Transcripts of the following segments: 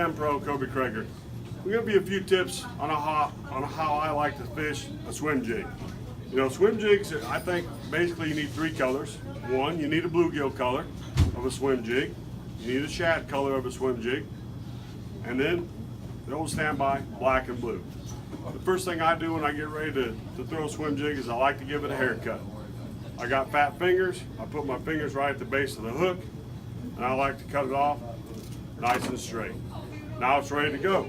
I'm Pro Koby Kreiger. We're going to be a few tips on how I like to fish a swim jig. You know, swim jigs, I think basically you need three colors. One, you need a bluegill color of a swim jig. You need a shad color of a swim jig. And then the old standby, black and blue. The first thing I do when I get ready to throw a swim jig is I like to give it a haircut. I got fat fingers. I put my fingers right at the base of the hook, and I like to cut it off nice and straight. Now it's ready to go.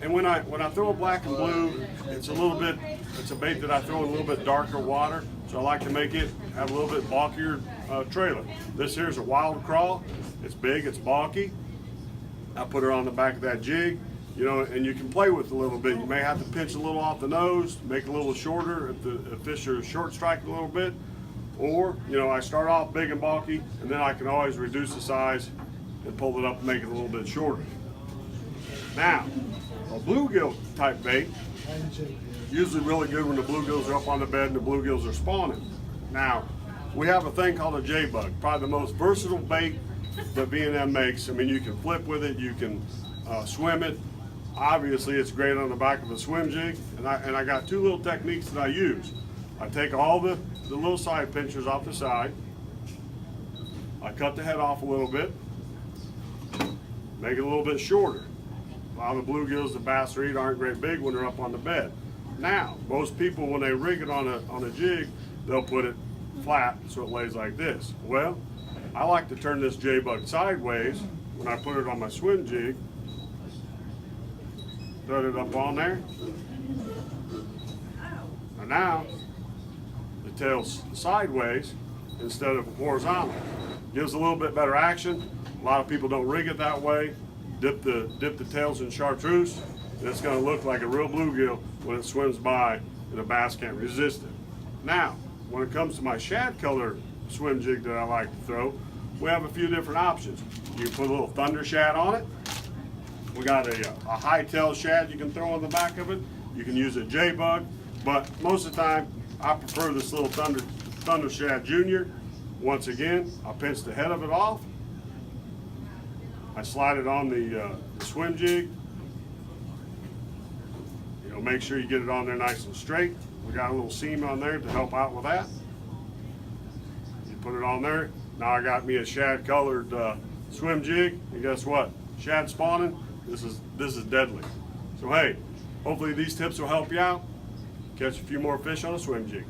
And when I throw a black and blue, it's a bait that I throw in a little bit darker water, so I like to make it have a little bit bulkier trailer. This here is a wild crawl. It's big, it's bulky. I put her on the back of that jig, you know, and you can play with it a little bit. You may have to pinch a little off the nose, make it a little shorter if the fish are short strike a little bit. Or, you know, I start off big and bulky, and then I can always reduce the size and pull it up and make it a little bit shorter. Now, a bluegill type bait, usually really good when the bluegills are up on the bed and the bluegills are spawning. Now, we have a thing called a J-bug, probably the most versatile bait that B&M makes. I mean, you can flip with it, you can swim it. Obviously, it's great on the back of a swim jig, and I got two little techniques that I use. I take all the little side pinchers off the side. I cut the head off a little bit, make it a little bit shorter. A lot of the bluegills, the bass reed aren't great big when they're up on the bed. Now, most people, when they rig it on a jig, they'll put it flat so it lays like this. Well, I like to turn this J-bug sideways when I put it on my swim jig. Throw it up on there. And now, the tail's sideways instead of horizontal. Gives a little bit better action. A lot of people don't rig it that way. Dip the tails in chartreuse, and it's going to look like a real bluegill when it swims by and the bass can't resist it. Now, when it comes to my shad color swim jig that I like to throw, we have a few different options. You can put a little thunder shad on it. We got a high tail shad you can throw on the back of it. You can use a J-bug, but most of the time I prefer this little thunder shad junior. Once again, I'll pinch the head of it off. I slide it on the swim jig. You know, make sure you get it on there nice and straight. We got a little seam on there to help out with that. You put it on there. Now I got me a shad colored swim jig, and guess what? Shad spawning. This is deadly. So hey, hopefully these tips will help you out. Catch a few more fish on a swim jig.